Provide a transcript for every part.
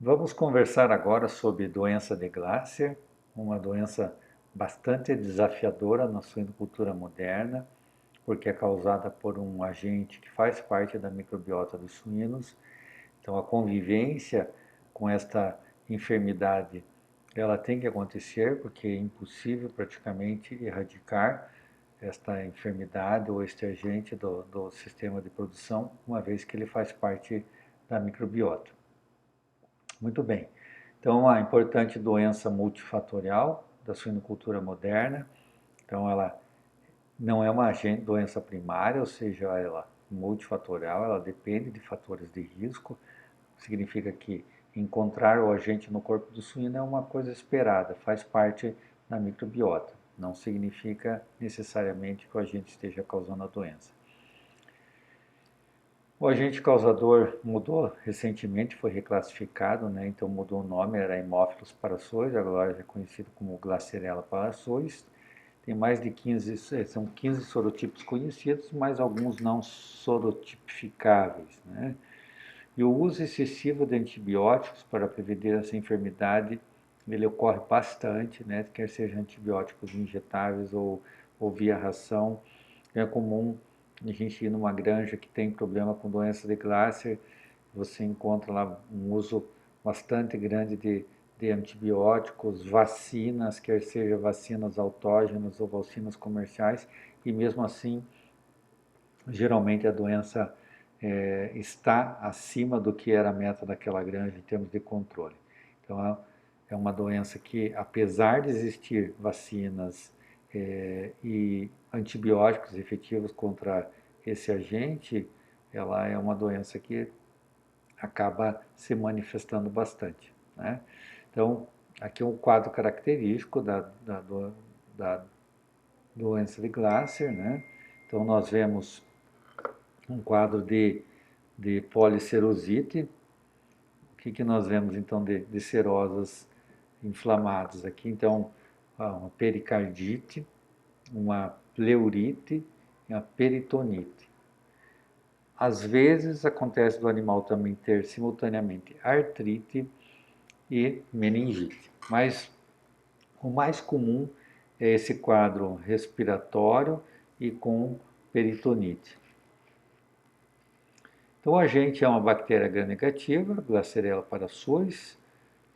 Vamos conversar agora sobre doença de Glasser, uma doença bastante desafiadora na suinocultura moderna, porque é causada por um agente que faz parte da microbiota dos suínos. Então, a convivência com esta enfermidade, ela tem que acontecer, porque é impossível praticamente erradicar esta enfermidade ou este agente do sistema de produção, uma vez que ele faz parte da microbiota. Muito bem. Então, a importante doença multifatorial da suinocultura moderna. Então, ela não é uma doença primária, ou seja, ela é multifatorial, ela depende de fatores de risco. Significa que encontrar o agente no corpo do suíno é uma coisa esperada, faz parte da microbiota. Não significa necessariamente que o agente esteja causando a doença. O agente causador mudou recentemente, foi reclassificado, né? Então mudou o nome, era Haemophilus parasois, agora é conhecido como Glasserella parasois. Tem mais de 15, são 15 sorotipos conhecidos, mas alguns não sorotipificáveis, né? E o uso excessivo de antibióticos para prevenir essa enfermidade, ele ocorre bastante, né? Quer seja antibióticos injetáveis ou via ração. É comum a gente ir numa granja que tem problema com doença de Glasser, você encontra lá um uso bastante grande de antibióticos, vacinas, quer seja vacinas autógenas ou vacinas comerciais, e mesmo assim, geralmente a doença está acima do que era a meta daquela granja em termos de controle. Então, é uma doença que, apesar de existir vacinas e antibióticos efetivos contra esse agente, ela é uma doença que acaba se manifestando bastante, né? Então, aqui é um quadro característico da doença de Glasser, né? Então, nós vemos um quadro de policerosite. O que nós vemos então de serosas inflamadas aqui? Então, uma pericardite, uma pleurite e uma peritonite. Às vezes acontece do animal também ter simultaneamente artrite e meningite, mas o mais comum é esse quadro respiratório e com peritonite. Então, o agente é uma bactéria gram-negativa, Glasserella parasois,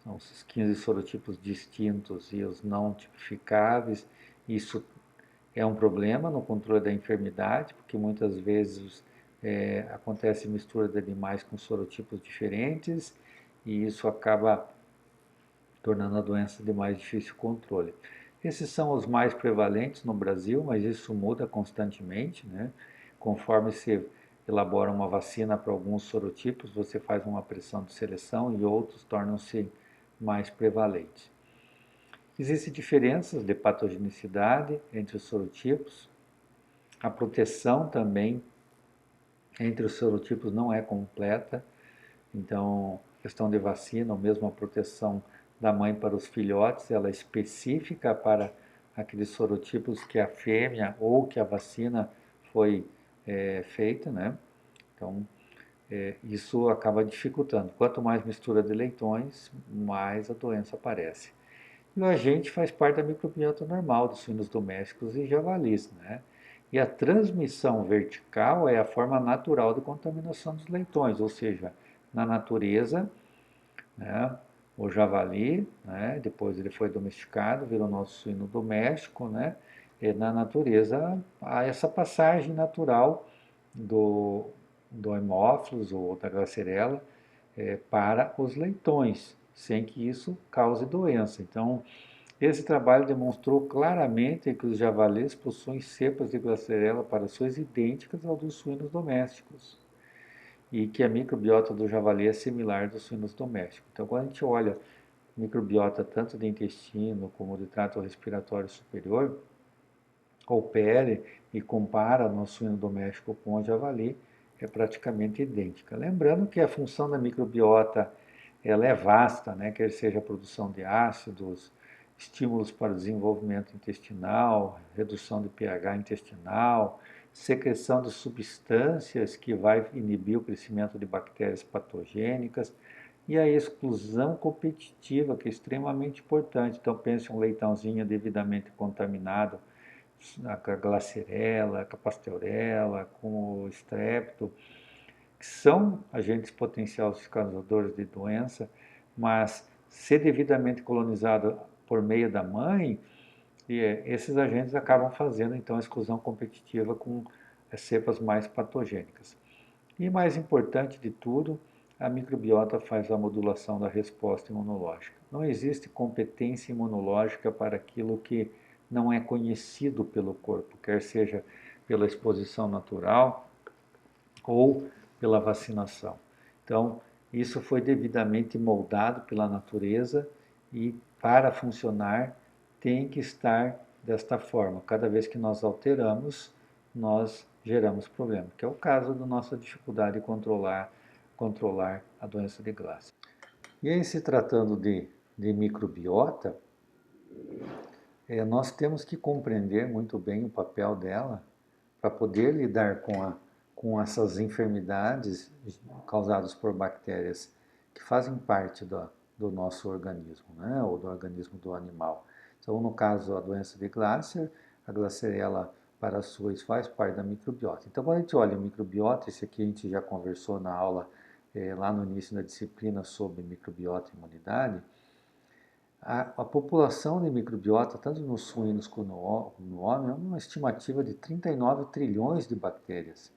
são esses 15 sorotipos distintos e os não tipificáveis. Isso é um problema no controle da enfermidade, porque muitas vezes acontece mistura de animais com sorotipos diferentes e isso acaba tornando a doença de mais difícil controle. Esses são os mais prevalentes no Brasil, mas isso muda constantemente, né? Conforme se elabora uma vacina para alguns sorotipos, você faz uma pressão de seleção e outros tornam-se mais prevalentes. Existem diferenças de patogenicidade entre os sorotipos. A proteção também entre os sorotipos não é completa. Então, questão de vacina, ou mesmo a proteção da mãe para os filhotes, ela é específica para aqueles sorotipos que a fêmea ou que a vacina foi feita, né? Então, isso acaba dificultando. Quanto mais mistura de leitões, mais a doença aparece. E o agente faz parte da microbiota normal dos suínos domésticos e javalis, né? E a transmissão vertical é a forma natural de contaminação dos leitões, ou seja, na natureza, né, o javali, né, depois ele foi domesticado, virou nosso suíno doméstico, né, e na natureza há essa passagem natural do, do Haemophilus ou da Glasserella para os leitões, sem que isso cause doença. Então, esse trabalho demonstrou claramente que os javalis possuem cepas de Glasserella parasois idênticas ao dos suínos domésticos e que a microbiota do javali é similar dos suínos domésticos. Então, quando a gente olha microbiota tanto de intestino como de trato respiratório superior, ou pele, e compara no suíno doméstico com o javali, é praticamente idêntica. Lembrando que a função da microbiota ela é vasta, né? Quer seja a produção de ácidos, estímulos para o desenvolvimento intestinal, redução de pH intestinal, secreção de substâncias que vai inibir o crescimento de bactérias patogênicas. E a exclusão competitiva, que é extremamente importante. Então, pense um leitãozinho devidamente contaminado, com a Glasirella, com a Pasteurella, com o Strepto, que são agentes potenciais causadores de doença, mas ser devidamente colonizado por meio da mãe, esses agentes acabam fazendo então a exclusão competitiva com cepas mais patogênicas. E mais importante de tudo, a microbiota faz a modulação da resposta imunológica. Não existe competência imunológica para aquilo que não é conhecido pelo corpo, quer seja pela exposição natural ou pela vacinação. Então, isso foi devidamente moldado pela natureza e, para funcionar, tem que estar desta forma. Cada vez que nós alteramos, nós geramos problema, que é o caso da nossa dificuldade de controlar a doença de Glasgow. E aí, se tratando de microbiota, nós temos que compreender muito bem o papel dela para poder lidar com essas enfermidades causadas por bactérias que fazem parte do nosso organismo, né, ou do organismo do animal. Então, no caso, a doença de Glasser, a Glasserella parasuis faz parte da microbiota. Então, quando a gente olha a microbiota, esse aqui a gente já conversou na aula, lá no início da disciplina sobre microbiota e imunidade, a população de microbiota, tanto nos suínos como no homem, é uma estimativa de 39 trilhões de bactérias,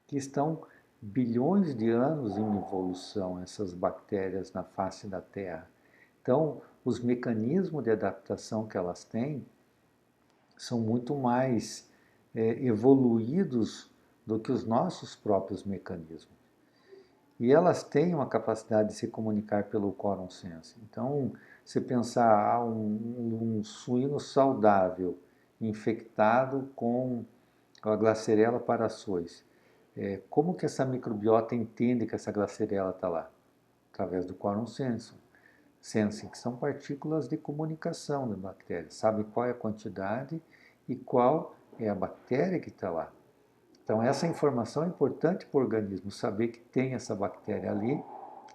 que estão bilhões de anos em evolução, essas bactérias na face da Terra. Então, os mecanismos de adaptação que elas têm são muito mais evoluídos do que os nossos próprios mecanismos. E elas têm uma capacidade de se comunicar pelo quorum sense. Então, se pensar um suíno saudável infectado com a Glasserella parasuis, como que essa microbiota entende que essa Glasserella está lá? Através do quorum sensing, que são partículas de comunicação da bactéria. Sabe qual é a quantidade e qual é a bactéria que está lá. Então, essa informação é importante para o organismo, saber que tem essa bactéria ali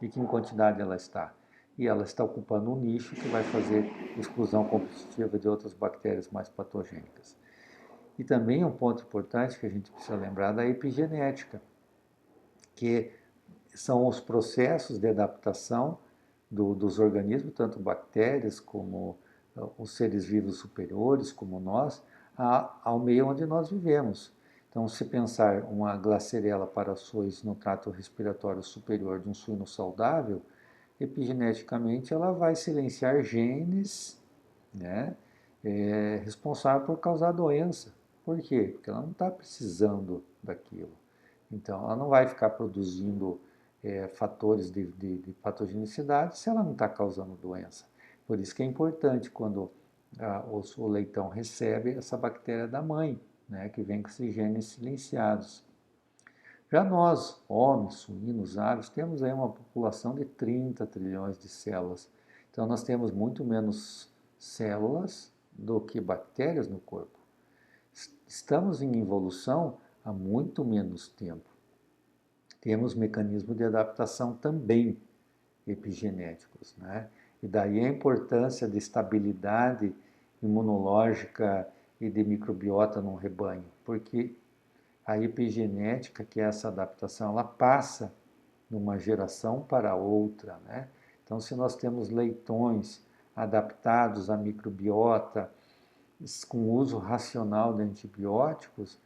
e que em quantidade ela está. E ela está ocupando um nicho que vai fazer exclusão competitiva de outras bactérias mais patogênicas. E também um ponto importante que a gente precisa lembrar da epigenética, que são os processos de adaptação dos organismos, tanto bactérias como os seres vivos superiores, como nós, ao meio onde nós vivemos. Então, se pensar uma Glasserella parasuis no trato respiratório superior de um suíno saudável, epigeneticamente ela vai silenciar genes, né, responsáveis por causar doença. Por quê? Porque ela não está precisando daquilo. Então, ela não vai ficar produzindo fatores de patogenicidade se ela não está causando doença. Por isso que é importante quando o leitão recebe essa bactéria da mãe, né, que vem com esses genes silenciados. Já nós, homens, suínos, aves, temos aí uma população de 30 trilhões de células. Então nós temos muito menos células do que bactérias no corpo. Estamos em evolução há muito menos tempo. Temos mecanismos de adaptação também epigenéticos, né? E daí a importância de estabilidade imunológica e de microbiota num rebanho, porque a epigenética, que é essa adaptação, ela passa de uma geração para outra, né? Então, se nós temos leitões adaptados à microbiota, com uso racional de antibióticos,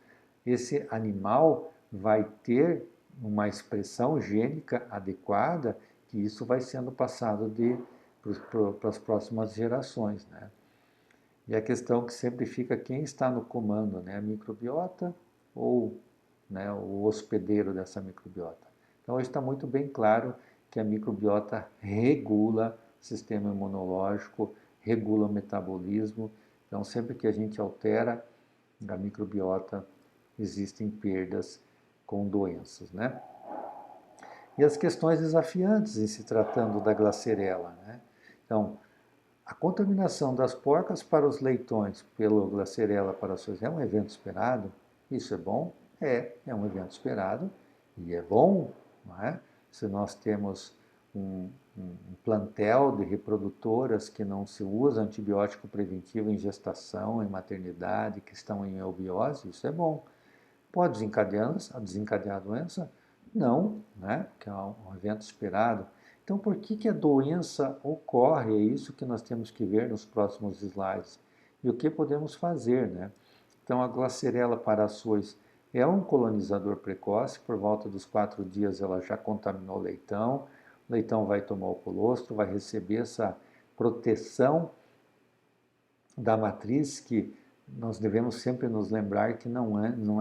esse animal vai ter uma expressão gênica adequada, que isso vai sendo passado para as próximas gerações, né? E a questão que sempre fica quem está no comando, né? A microbiota ou, né, o hospedeiro dessa microbiota. Então hoje está muito bem claro que a microbiota regula o sistema imunológico, regula o metabolismo. Então sempre que a gente altera a microbiota, existem perdas com doenças, né? E as questões desafiantes em se tratando da Glasserella, né? Então, a contaminação das porcas para os leitões pelo Glasserella parasuis é um evento esperado? Isso é bom? É um evento esperado e é bom, não é? Se nós temos um plantel de reprodutoras que não se usa antibiótico preventivo em gestação, em maternidade, que estão em eubiose, isso é bom. Pode desencadear a doença? Não, né? Que é um evento esperado. Então, por que a doença ocorre? É isso que nós temos que ver nos próximos slides. E o que podemos fazer, né? Então, a Glasserella parasois é um colonizador precoce, por volta dos 4 dias ela já contaminou o leitão vai tomar o colostro, vai receber essa proteção da matriz, que nós devemos sempre nos lembrar que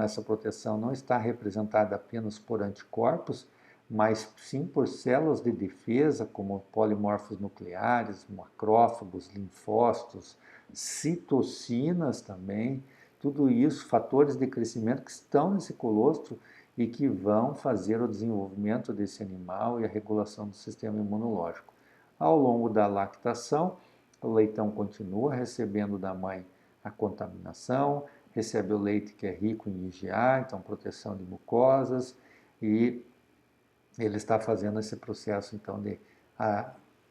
essa proteção não está representada apenas por anticorpos, mas sim por células de defesa, como polimorfos nucleares, macrófagos, linfócitos, citocinas também, tudo isso, fatores de crescimento que estão nesse colostro e que vão fazer o desenvolvimento desse animal e a regulação do sistema imunológico. Ao longo da lactação, o leitão continua recebendo da mãe a contaminação, recebe o leite que é rico em IgA, então proteção de mucosas, e ele está fazendo esse processo então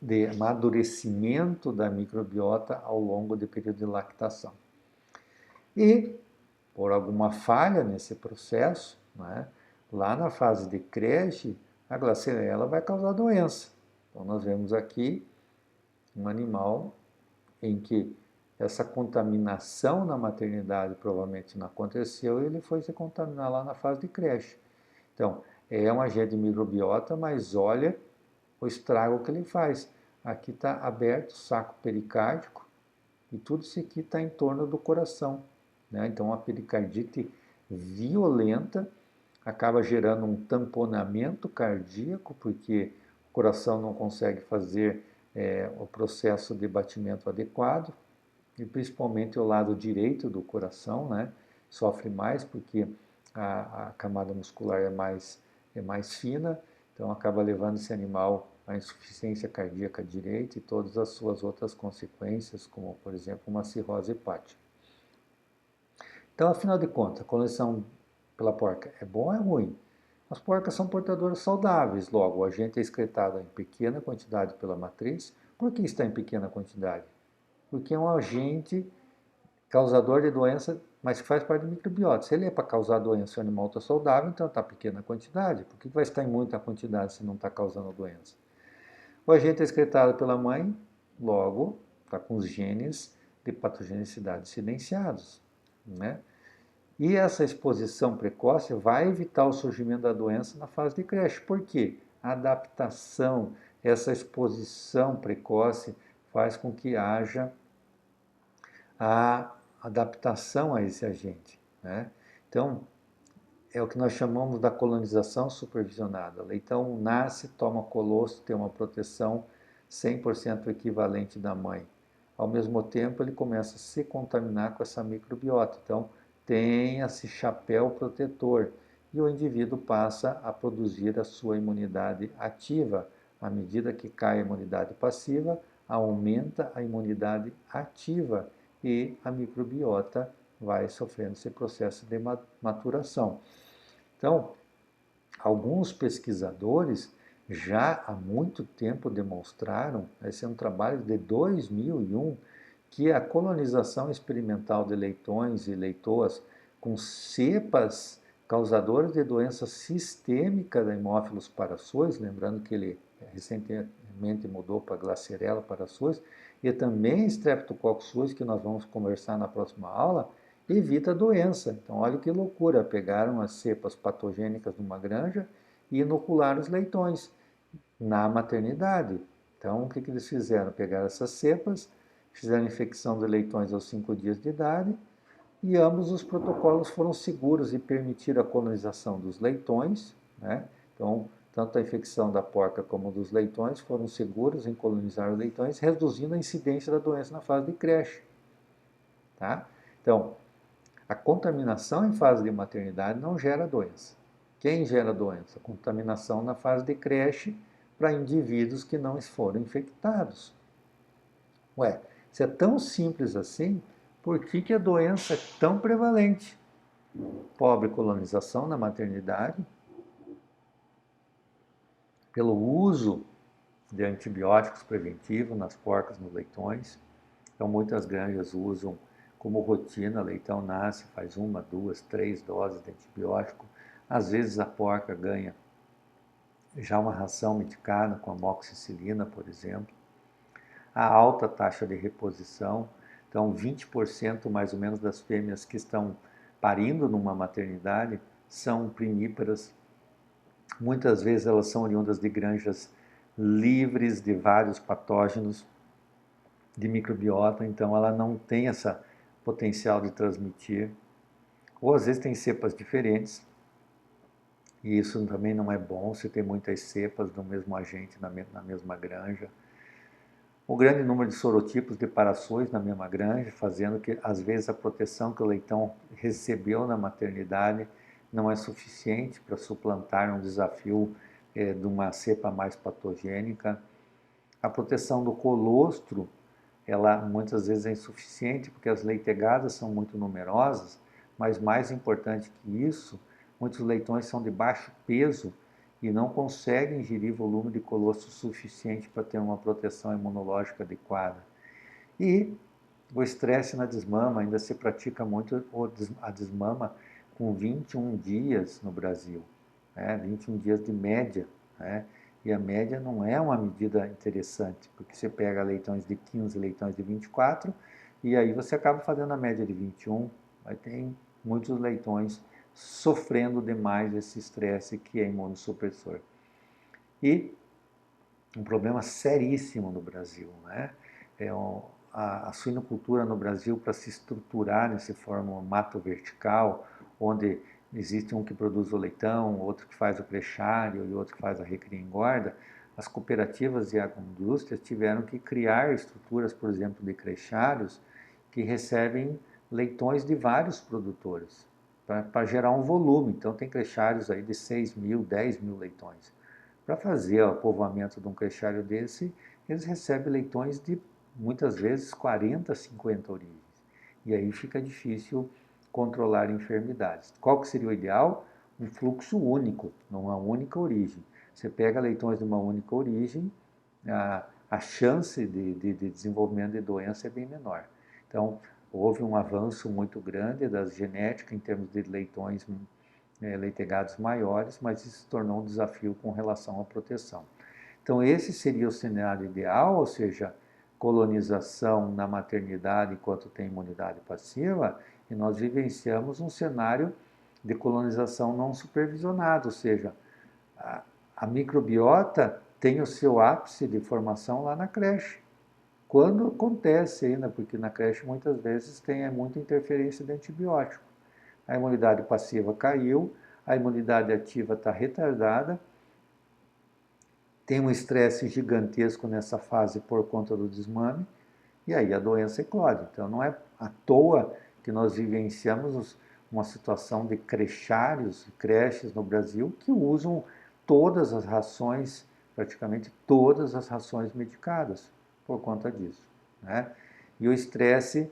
de amadurecimento da microbiota ao longo do período de lactação. E, por alguma falha nesse processo, né, lá na fase de creche, a Glasserella vai causar doença. Então, nós vemos aqui um animal em que essa contaminação na maternidade provavelmente não aconteceu e ele foi se contaminar lá na fase de creche. Então, é um agente de microbiota, mas olha o estrago que ele faz. Aqui está aberto o saco pericárdico e tudo isso aqui está em torno do coração, né? Então, uma pericardite violenta acaba gerando um tamponamento cardíaco, porque o coração não consegue fazer o processo de batimento adequado, e principalmente o lado direito do coração, né, sofre mais porque a camada muscular é mais fina, então acaba levando esse animal à insuficiência cardíaca direita e todas as suas outras consequências, como por exemplo uma cirrose hepática. Então, afinal de contas, a colonização pela porca é bom ou é ruim? As porcas são portadoras saudáveis, logo o agente é excretado em pequena quantidade pela matriz. Por que está em pequena quantidade? Porque é um agente causador de doença, mas que faz parte do microbiota. Se ele é para causar doença e o animal está saudável, então está em pequena quantidade. Por que vai estar em muita quantidade se não está causando doença? O agente é excretado pela mãe, logo está com os genes de patogenicidade silenciados, né? E essa exposição precoce vai evitar o surgimento da doença na fase de creche. Por quê? A adaptação, essa exposição precoce faz com que haja a adaptação a esse agente, né? Então, é o que nós chamamos da colonização supervisionada. O leitão nasce, toma colostro, tem uma proteção 100% equivalente da mãe. Ao mesmo tempo, ele começa a se contaminar com essa microbiota. Então, tem esse chapéu protetor e o indivíduo passa a produzir a sua imunidade ativa. À medida que cai a imunidade passiva, aumenta a imunidade ativa e a microbiota vai sofrendo esse processo de maturação. Então, alguns pesquisadores já há muito tempo demonstraram, esse é um trabalho de 2001, que a colonização experimental de leitões e leitoas com cepas causadoras de doença sistêmica da Haemophilus parasois, lembrando que ele recentemente mudou para Glasserella parasois, e também Streptococcus suis, que nós vamos conversar na próxima aula, evita a doença. Então, olha que loucura, pegaram as cepas patogênicas numa granja e inocularam os leitões na maternidade. Então, o que eles fizeram? Pegaram essas cepas, fizeram infecção de leitões aos 5 dias de idade e ambos os protocolos foram seguros e permitiram a colonização dos leitões, né? Então, tanto a infecção da porca como dos leitões foram seguros em colonizar os leitões, reduzindo a incidência da doença na fase de creche. Tá? Então, a contaminação em fase de maternidade não gera doença. Quem gera doença? Contaminação na fase de creche para indivíduos que não foram infectados. Ué, se é tão simples assim, por que a doença é tão prevalente? Pobre colonização na maternidade, pelo uso de antibióticos preventivos nas porcas, nos leitões. Então muitas granjas usam como rotina, leitão nasce, faz 1, 2, 3 doses de antibiótico. Às vezes a porca ganha já uma ração medicada com amoxicilina, por exemplo. A alta taxa de reposição, então 20% mais ou menos das fêmeas que estão parindo numa maternidade são primíparas. Muitas vezes elas são oriundas de granjas livres de vários patógenos de microbiota, então ela não tem essa potencial de transmitir. Ou às vezes tem cepas diferentes, e isso também não é bom se tem muitas cepas do mesmo agente na mesma granja. O grande número de sorotipos de parações na mesma granja, fazendo que às vezes a proteção que o leitão recebeu na maternidade não é suficiente para suplantar um desafio de uma cepa mais patogênica. A proteção do colostro, ela muitas vezes é insuficiente porque as leitegadas são muito numerosas, mas mais importante que isso, muitos leitões são de baixo peso e não conseguem ingerir volume de colostro suficiente para ter uma proteção imunológica adequada. E o estresse na desmama, ainda se pratica muito a desmama com 21 dias no Brasil, 21 dias de média, né? E a média não é uma medida interessante, porque você pega leitões de 15, leitões de 24, e aí você acaba fazendo a média de 21, aí tem muitos leitões sofrendo demais esse estresse que é imunossupressor. E um problema seríssimo no Brasil, né? A suinocultura no Brasil, para se estruturar nesse formato vertical, onde existe um que produz o leitão, outro que faz o crechário e outro que faz a recria e engorda, as cooperativas e agroindústrias tiveram que criar estruturas, por exemplo, de crechários que recebem leitões de vários produtores, para gerar um volume. Então tem crechários aí de 6 mil, 10 mil leitões. Para fazer o povoamento de um crechário desse, eles recebem leitões de muitas vezes 40, 50 origens. E aí fica difícil controlar enfermidades. Qual que seria o ideal? Um fluxo único, numa única origem. Você pega leitões de uma única origem, a chance de desenvolvimento de doença é bem menor. Então, houve um avanço muito grande das genéticas em termos de leitões leitegados maiores, mas isso se tornou um desafio com relação à proteção. Então, esse seria o cenário ideal, ou seja, colonização na maternidade enquanto tem imunidade passiva, e nós vivenciamos um cenário de colonização não supervisionada, ou seja, a microbiota tem o seu ápice de formação lá na creche. Quando acontece ainda, porque na creche muitas vezes tem muita interferência de antibiótico. A imunidade passiva caiu, a imunidade ativa está retardada, tem um estresse gigantesco nessa fase por conta do desmame, e aí a doença eclode. Então não é à toa que nós vivenciamos uma situação de crechários, creches no Brasil, que usam todas as rações, praticamente todas as rações medicadas, por conta disso, né? E o estresse,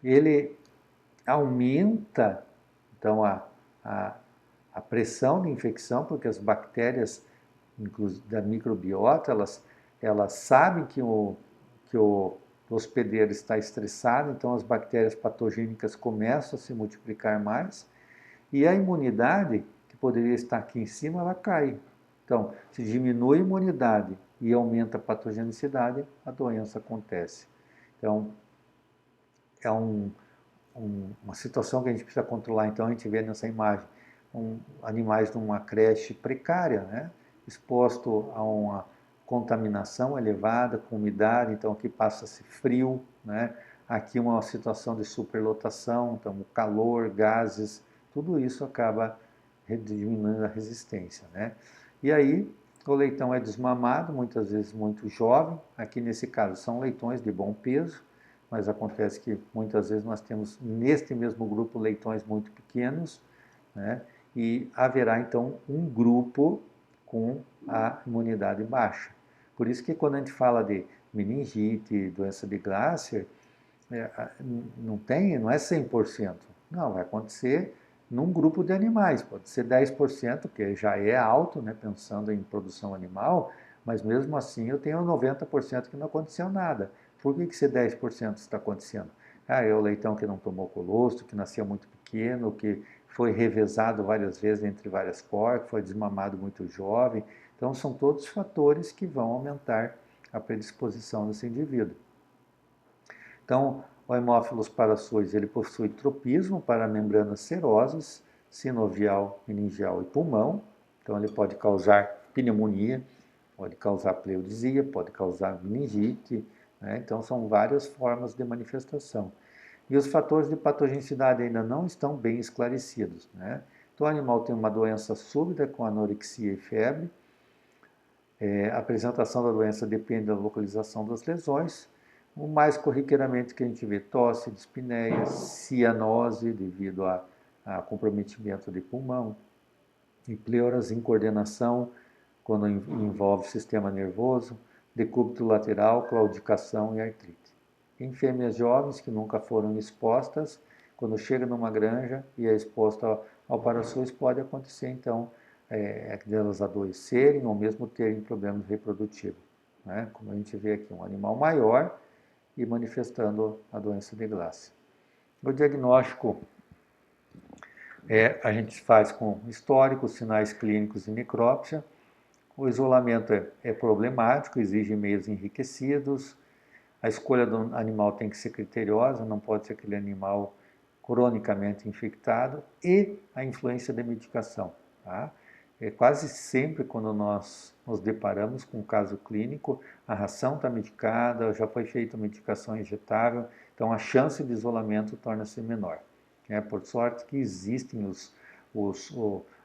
ele aumenta, então, a pressão de infecção, porque as bactérias da microbiota, elas sabem que o hospedeiro está estressado, então as bactérias patogênicas começam a se multiplicar mais, e a imunidade, que poderia estar aqui em cima, ela cai. Então, se diminui a imunidade e aumenta a patogenicidade, a doença acontece. Então, é uma situação que a gente precisa controlar. Então a gente vê nessa imagem animais numa creche precária, né? Exposto a uma contaminação elevada, com umidade, então aqui passa-se frio, né? Aqui uma situação de superlotação, então o calor, gases, tudo isso acaba diminuindo a resistência, né? E aí o leitão é desmamado, muitas vezes muito jovem, aqui nesse caso são leitões de bom peso, mas acontece que muitas vezes nós temos neste mesmo grupo leitões muito pequenos, né? E haverá então um grupo com a imunidade baixa. Por isso que quando a gente fala de meningite, doença de Glasser, não é 100%. Não, vai acontecer num grupo de animais, pode ser 10%, que já é alto, né, pensando em produção animal, Mas mesmo assim eu tenho 90% que não aconteceu nada. Por que esse 10% está acontecendo? Ah, é o leitão que não tomou colostro, que nasceu muito pequeno, que foi revezado várias vezes entre várias porcas, foi desmamado muito jovem. Então são todos fatores que vão aumentar a predisposição desse indivíduo. Então, o Haemophilus parasus, ele possui tropismo para membranas serosas, sinovial, meningeal e pulmão. Então, ele pode causar pneumonia, pode causar pleurisia, pode causar meningite, né? Então, são várias formas de manifestação. E os fatores de patogenicidade ainda não estão bem esclarecidos, né? Então, o animal tem uma doença súbita com anorexia e febre. A apresentação da doença depende da localização das lesões. O mais corriqueiramente que a gente vê tosse, dispneia, cianose devido a comprometimento de pulmão, e pleuras, incoordenação, quando envolve sistema nervoso, decúbito lateral, claudicação e artrite. Em fêmeas jovens que nunca foram expostas, quando chega numa granja e é exposta ao parasus, pode acontecer então delas adoecerem ou mesmo terem problemas reprodutivos, né? Como a gente vê aqui, um animal maior e manifestando a doença de Glasser. O diagnóstico a gente faz com histórico, sinais clínicos e necrópsia. O isolamento é problemático, exige meios enriquecidos. A escolha do animal tem que ser criteriosa, não pode ser aquele animal cronicamente infectado. E a influência da medicação. Tá? Quase sempre quando nós nos deparamos com um caso clínico, a ração está medicada, já foi feita medicação injetável, então a chance de isolamento torna-se menor. Por sorte que existem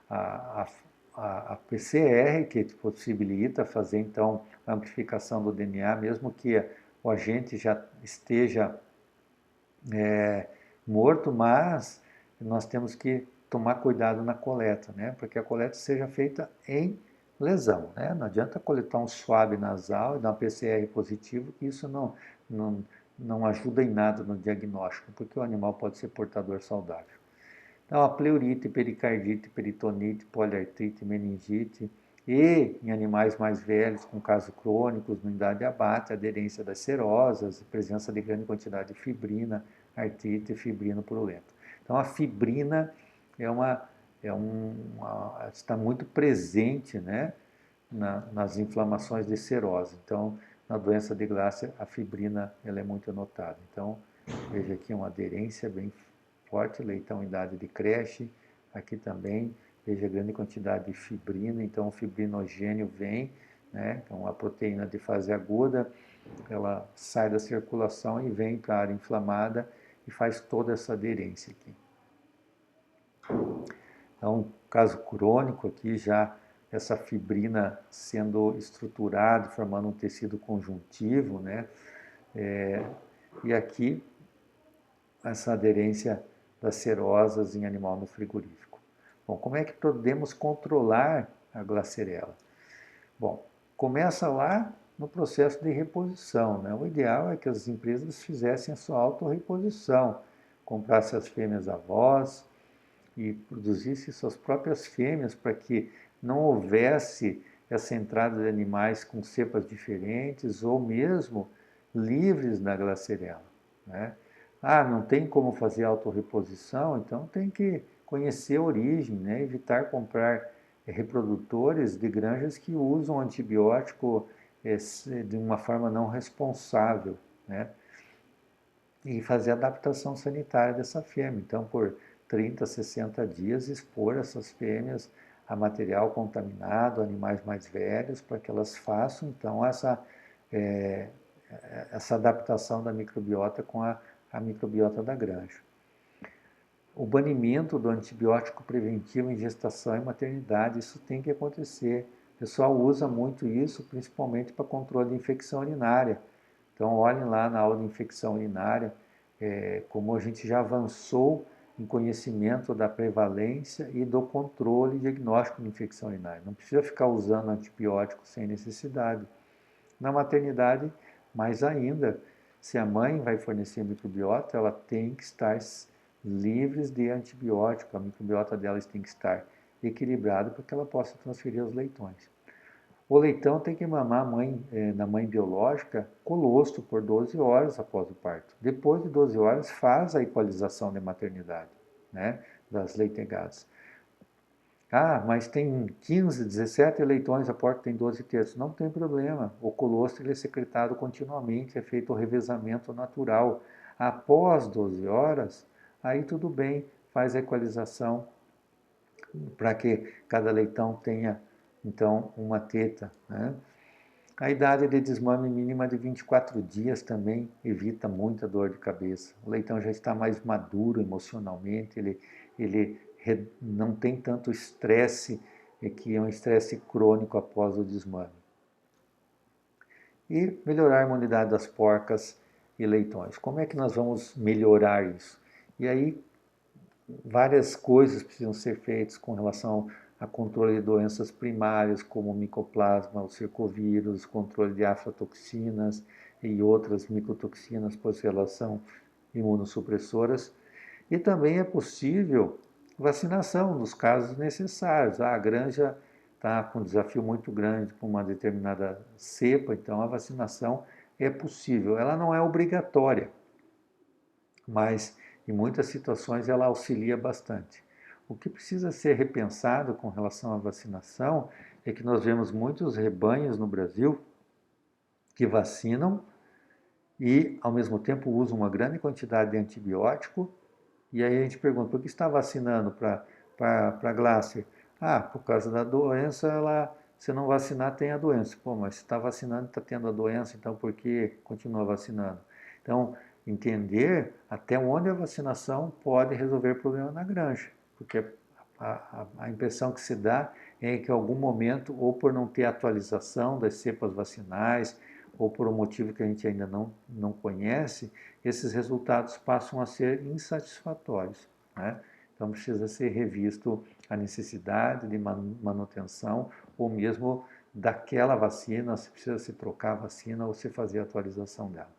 a, a PCR que possibilita fazer então a amplificação do DNA, mesmo que o agente já esteja morto, mas nós temos que tomar cuidado na coleta, né? Porque a coleta seja feita em lesão, né? Não adianta coletar um swab nasal e dar um PCR positivo, que isso não ajuda em nada no diagnóstico, porque o animal pode ser portador saudável. Então, a pleurite, pericardite, peritonite, poliartrite, meningite e em animais mais velhos, com casos crônicos, no idade de abate, aderência das serosas, presença de grande quantidade de fibrina, artrite e fibrino purulento. Então, a fibrina está muito presente, né, nas inflamações de serose. Então, na doença de Glasser, a fibrina ela é muito notada. Então, veja aqui uma aderência bem forte, leitão em idade de creche, aqui também, veja grande quantidade de fibrina, então o fibrinogênio vem, né, então a proteína de fase aguda, ela sai da circulação e vem para a área inflamada e faz toda essa aderência aqui. Então, caso crônico aqui, já essa fibrina sendo estruturada, formando um tecido conjuntivo, né, e aqui essa aderência das serosas em animal no frigorífico. Bom, como é que podemos controlar a glacerela? Bom, começa lá no processo de reposição, né? O ideal é que as empresas fizessem a sua autorreposição, comprassem as fêmeas avós e produzissem suas próprias fêmeas para que não houvesse essa entrada de animais com cepas diferentes ou mesmo livres da glacerela, né? Ah, não tem como fazer autorreposição, então tem que conhecer a origem, né? Evitar comprar reprodutores de granjas que usam antibiótico de uma forma não responsável, né? E fazer a adaptação sanitária dessa fêmea. Então, por 30, 60 dias, expor essas fêmeas a material contaminado, animais mais velhos, para que elas façam, então, essa adaptação da microbiota com a microbiota da granja. O banimento do antibiótico preventivo em gestação e maternidade, isso tem que acontecer. O pessoal usa muito isso, principalmente para controle de infecção urinária. Então, olhem lá na aula de infecção urinária, como a gente já avançou em conhecimento da prevalência e do controle diagnóstico de infecção urinária. Não precisa ficar usando antibiótico sem necessidade. Na maternidade, mais ainda, se a mãe vai fornecer microbiota, ela tem que estar livre de antibiótico, a microbiota delas tem que estar equilibrada para que ela possa transferir aos leitões. O leitão tem que mamar na mãe biológica colostro por 12 horas após o parto. Depois de 12 horas faz a equalização de maternidade, né, das leitegadas. Ah, mas tem 15, 17 leitões, a porta tem 12 terços. Não tem problema. O colostro ele é secretado continuamente, é feito o revezamento natural. Após 12 horas, aí tudo bem, faz a equalização para que cada leitão tenha, então, uma teta, né? A idade de desmame mínima de 24 dias também evita muita dor de cabeça. O leitão já está mais maduro emocionalmente, ele não tem tanto estresse, que é um estresse crônico após o desmame. E melhorar a imunidade das porcas e leitões. Como é que nós vamos melhorar isso? E aí várias coisas precisam ser feitas com relação a controle de doenças primárias, como o micoplasma, o cercovírus, controle de aflatoxinas e outras micotoxinas, pois elas são imunossupressoras. E também é possível vacinação nos casos necessários. A granja está com um desafio muito grande com uma determinada cepa, então a vacinação é possível. Ela não é obrigatória, mas em muitas situações ela auxilia bastante. O que precisa ser repensado com relação à vacinação é que nós vemos muitos rebanhos no Brasil que vacinam e, ao mesmo tempo, usam uma grande quantidade de antibiótico. E aí a gente pergunta, por que está vacinando para Glácia? Ah, por causa da doença, se não vacinar, tem a doença. Pô, mas se está vacinando, está tendo a doença, então por que continua vacinando? Então, entender até onde a vacinação pode resolver o problema na granja. Porque a impressão que se dá é que em algum momento, ou por não ter atualização das cepas vacinais, ou por um motivo que a gente ainda não conhece, esses resultados passam a ser insatisfatórios, né? Então precisa ser revisto a necessidade de manutenção ou mesmo daquela vacina, se precisa se trocar a vacina ou se fazer a atualização dela.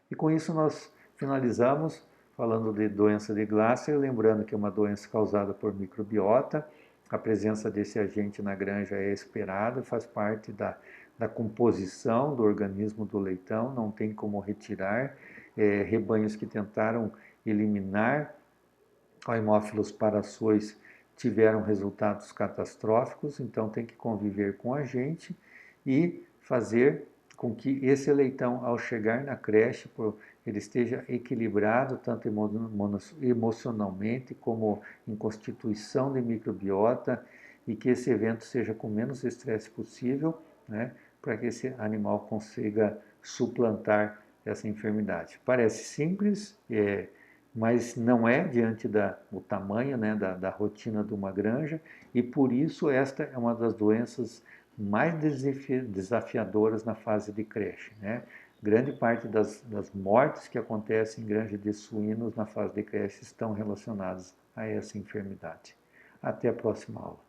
E com isso nós finalizamos falando de doença de Glasser, lembrando que é uma doença causada por microbiota. A presença desse agente na granja é esperada, faz parte da composição do organismo do leitão, não tem como retirar. Rebanhos que tentaram eliminar Haemophilus parasois tiveram resultados catastróficos, então tem que conviver com a gente e fazer com que esse leitão, ao chegar na creche, ele esteja equilibrado tanto emocionalmente como em constituição de microbiota e que esse evento seja com menos estresse possível, né, para que esse animal consiga suplantar essa enfermidade. Parece simples, mas não é diante do tamanho, né, da rotina de uma granja, e por isso esta é uma das doenças mais desafiadoras na fase de creche, né? Grande parte das mortes que acontecem em granja de suínos na fase de creche estão relacionadas a essa enfermidade. Até a próxima aula.